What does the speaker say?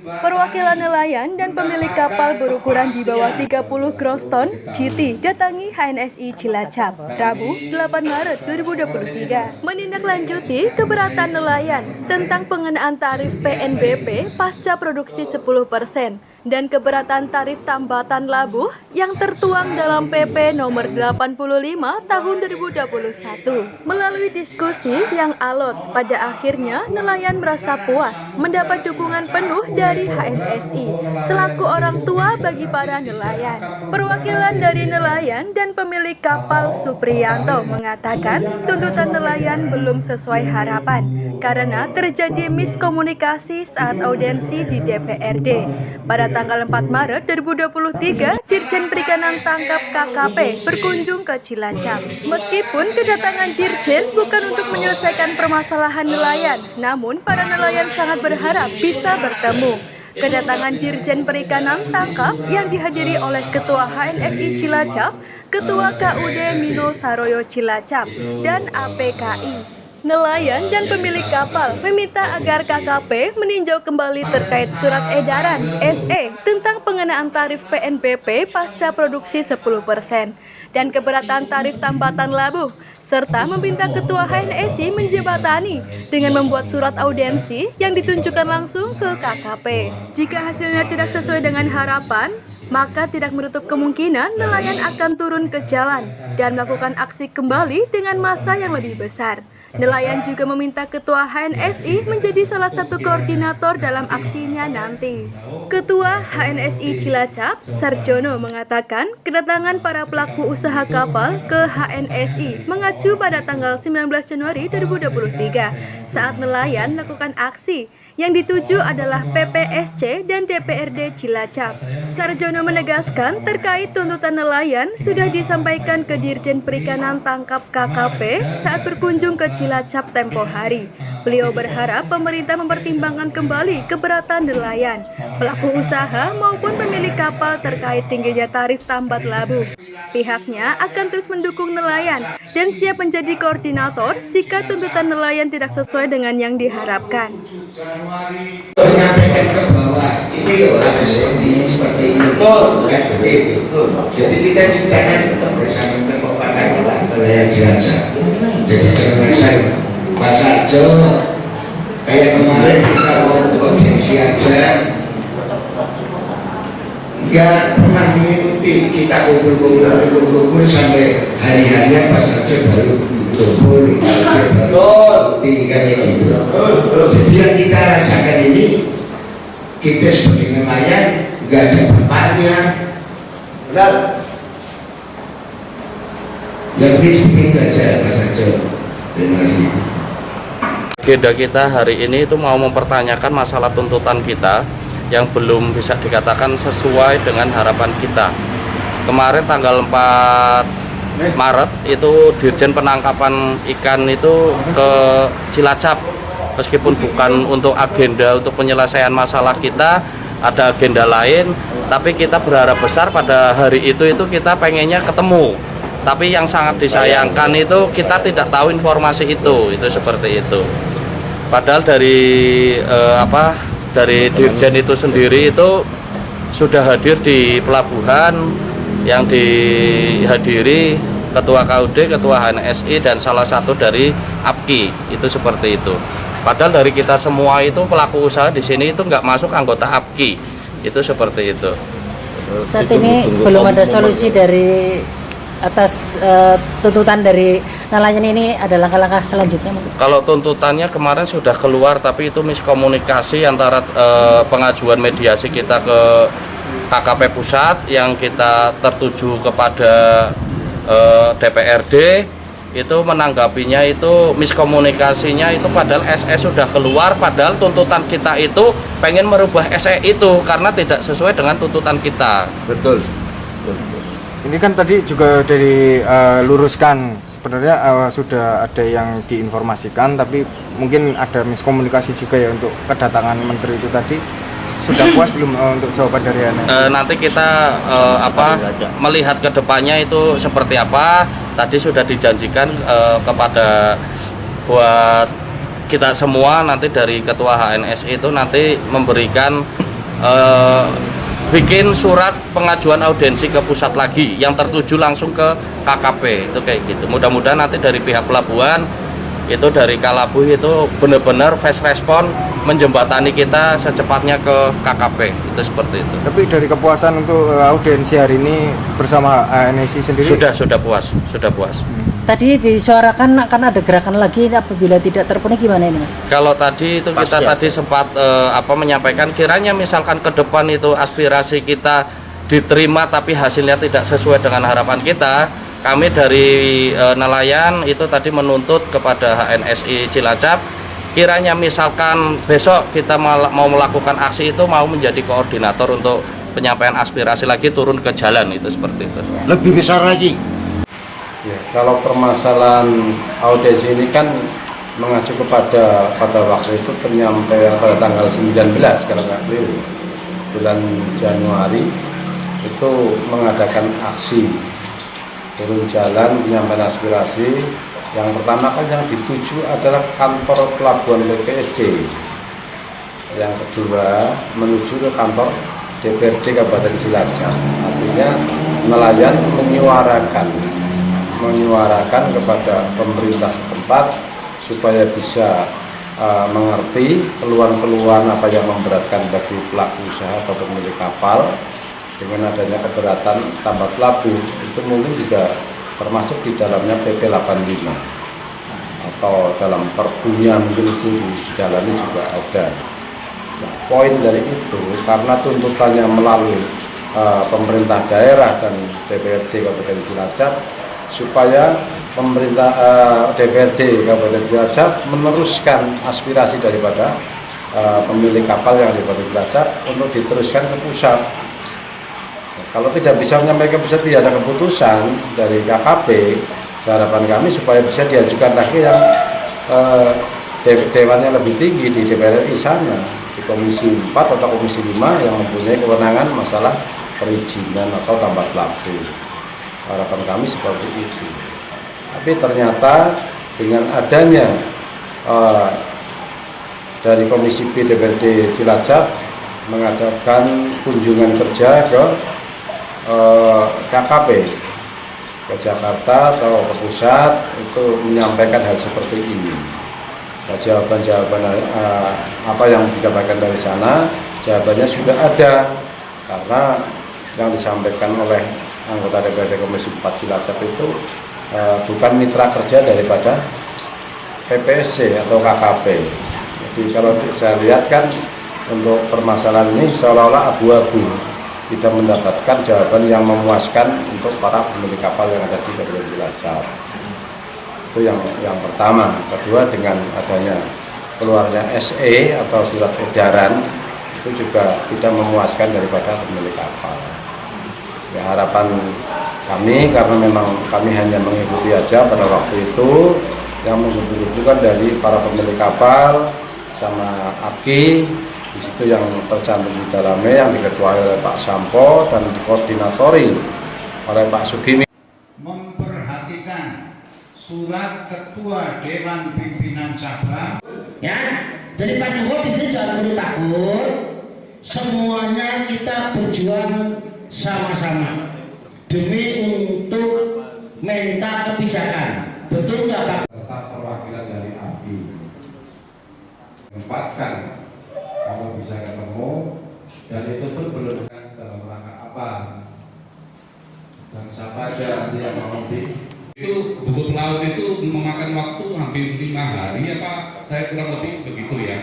Perwakilan nelayan dan pemilik kapal berukuran di bawah 30 gross ton GT datangi HNSI Cilacap Rabu 8 Maret 2023 menindaklanjuti keberatan nelayan tentang pengenaan tarif PNBP pasca produksi 10% dan keberatan tarif tambatan labuh yang tertuang dalam PP nomor 85 tahun 2021. Melalui diskusi yang alot, pada akhirnya nelayan merasa puas mendapat dukungan penuh dari HNSI selaku orang tua bagi para nelayan. Perwakilan dari nelayan dan pemilik kapal Supriyanto mengatakan tuntutan nelayan belum sesuai harapan karena terjadi miskomunikasi saat audiensi di DPRD. Pada tanggal 4 Maret 2023, Dirjen Perikanan Tangkap KKP berkunjung ke Cilacap. Meskipun kedatangan Dirjen bukan untuk menyelesaikan permasalahan nelayan, namun para nelayan sangat berharap bisa bertemu. Kedatangan Dirjen Perikanan Tangkap yang dihadiri oleh Ketua HNSI Cilacap, Ketua KUD Mino Saroyo Cilacap, dan APKI. Nelayan dan pemilik kapal meminta agar KKP meninjau kembali terkait surat edaran SE tentang pengenaan tarif PNBP pasca produksi 10% dan keberatan tarif tambatan labuh, serta meminta Ketua HNSI menjembatani dengan membuat surat audiensi yang ditunjukkan langsung ke KKP. Jika hasilnya tidak sesuai dengan harapan, maka tidak menutup kemungkinan nelayan akan turun ke jalan dan melakukan aksi kembali dengan massa yang lebih besar. Nelayan juga meminta Ketua HNSI menjadi salah satu koordinator dalam aksinya nanti. Ketua HNSI Cilacap, Sarjono, mengatakan kedatangan para pelaku usaha kapal ke HNSI mengacu pada tanggal 19 Januari 2023 saat nelayan melakukan aksi yang dituju adalah PPSC dan DPRD Cilacap. Sarjono menegaskan terkait tuntutan nelayan sudah disampaikan ke Dirjen Perikanan Tangkap KKP saat berkunjung ke Cilacap tempo hari. Beliau berharap pemerintah mempertimbangkan kembali keberatan nelayan, pelaku usaha maupun pemilik kapal terkait tingginya tarif tambat labuh. Pihaknya akan terus mendukung nelayan dan siap menjadi koordinator jika tuntutan nelayan tidak sesuai dengan yang diharapkan. Menyampaikan ke bawah ini loh harus seperti ini kan seperti itu. Jadi kita juga kan tetap bersama kekompakan nelayan Cilacap. Jadi jangan rasa Mas Arjo kayak kemarin kita mau koordinasi aja nggak pernah mengikuti, kita kumpul sampai hari-harinya Mas Arjo baru kumpul baru tinggal gitu. Jadi yang kita rasakan ini, kita sebagai nelayan nggak ada bapaknya, benar? Yang itu aja Mas Arjo. Terima kasih. Agenda kita hari ini itu mau mempertanyakan masalah tuntutan kita yang belum bisa dikatakan sesuai dengan harapan kita. Kemarin tanggal 4 Maret itu Dirjen Penangkapan Ikan itu ke Cilacap, meskipun bukan untuk agenda untuk penyelesaian masalah kita, ada agenda lain, tapi kita berharap besar pada hari itu kita pengennya ketemu. Tapi yang sangat disayangkan itu kita tidak tahu informasi itu seperti itu. Padahal dari dari Dirjen itu sendiri itu sudah hadir di pelabuhan yang dihadiri Ketua KUD, Ketua HNSI, dan salah satu dari APKI, itu seperti itu. Padahal dari kita semua itu pelaku usaha di sini itu nggak masuk anggota APKI, itu seperti itu. Saat ini belum ada solusi dari atas tuntutan dari nelayan ini, ada langkah-langkah selanjutnya mungkin? Kalau tuntutannya kemarin sudah keluar, tapi itu miskomunikasi antara pengajuan mediasi kita ke KKP Pusat yang kita tertuju kepada DPRD, itu menanggapinya itu miskomunikasinya itu padahal SE sudah keluar, padahal tuntutan kita itu pengen merubah SE itu karena tidak sesuai dengan tuntutan kita. Betul. Ini kan tadi juga dari luruskan sebenarnya sudah ada yang diinformasikan, tapi mungkin ada miskomunikasi juga ya untuk kedatangan menteri itu tadi. Sudah puas belum untuk jawaban dari HNSI? Nanti kita melihat ke depannya itu seperti apa. Tadi sudah dijanjikan kepada buat kita semua nanti dari Ketua HNSI itu nanti memberikan bikin surat pengajuan audiensi ke pusat lagi yang tertuju langsung ke KKP itu kayak gitu. Mudah-mudahan nanti dari pihak pelabuhan itu dari Kalabuh itu benar-benar fast respon menjembatani kita secepatnya ke KKP itu seperti itu. Tapi dari kepuasan untuk audiensi hari ini bersama ANSI sendiri Sudah puas. Tadi disuarakan akan ada gerakan lagi apabila tidak terpenuhi, gimana ini Mas? Kalau tadi itu kita tadi sempat menyampaikan kiranya misalkan ke depan itu aspirasi kita diterima tapi hasilnya tidak sesuai dengan harapan kita, kami dari nelayan itu tadi menuntut kepada HNSI Cilacap kiranya misalkan besok kita mau melakukan aksi itu mau menjadi koordinator untuk penyampaian aspirasi lagi turun ke jalan itu seperti itu. Lebih besar lagi. Ya, kalau permasalahan audiensi ini kan mengacu pada waktu itu penyampaian pada tanggal 19 kalau nggak keliru, bulan Januari itu mengadakan aksi turun jalan penyampaian aspirasi. Yang pertama kan yang dituju adalah kantor pelabuhan PPSC, yang kedua menuju ke kantor DPRD Kabupaten Cilacap. Artinya nelayan menyuarakan kepada pemerintah setempat supaya bisa mengerti keluhan-keluhan apa yang memberatkan bagi pelaku usaha atau pemilik kapal dengan adanya keberatan tambat labu. Itu mungkin juga termasuk di dalamnya PP 85 atau dalam perpunya mungkin itu di dalamnya juga ada. Nah, poin dari itu karena tuntutannya melalui pemerintah daerah dan DPRD Kabupaten Cilacap supaya pemerintah DPRD Kabupaten Cilacap meneruskan aspirasi daripada pemilik kapal yang di Kabupaten Cilacap untuk diteruskan ke pusat. Kalau tidak bisa menyampaikan pusat, tidak ada keputusan dari KKP, harapan kami supaya bisa diajukan lagi yang dewannya lebih tinggi di DPR RI sana, di Komisi 4 atau Komisi 5 yang mempunyai kewenangan masalah perizinan atau tambat labu. Harapan kami seperti itu. Tapi ternyata dengan adanya dari Komisi B DPRD Cilacap mengadakan kunjungan kerja ke KKP ke Jakarta atau ke pusat itu menyampaikan hal seperti ini. Nah, jawaban-jawaban apa yang didapatkan dari sana, jawabannya sudah ada karena yang disampaikan oleh anggota DPRD Komisi 4 Cilacap itu bukan mitra kerja daripada PPSC atau KKP. Jadi kalau saya lihat kan untuk permasalahan ini seolah-olah abu-abu, tidak mendapatkan jawaban yang memuaskan untuk para pemilik kapal yang ada di Kabupaten Cilacap. Itu yang pertama. Kedua, dengan adanya keluarnya SE atau surat edaran itu juga tidak memuaskan daripada pemilik kapal. Ya, harapan kami karena memang kami hanya mengikuti aja pada waktu itu, yang mengikuti kan dari para pemilik kapal sama APKI. Di situ yang tercantum di dalamnya yang diketuai oleh Pak Sampo dan dikoordinatori oleh Pak Sugimi. Memperhatikan surat Ketua Dewan Pimpinan Cabang. Ya, jadi Pak Jokowi di sini jangan perlu takut. Semuanya kita berjuang sama-sama demi untuk minta kebijakan. Betul nggak Pak? Serta perwakilan dari API tempatkan kalau bisa ketemu, dan itu pun belum dalam rangka apa dan siapa aja nanti yang mau di itu bubur laut itu memakan waktu hampir 5 hari ya Pak, saya kurang lebih begitu ya.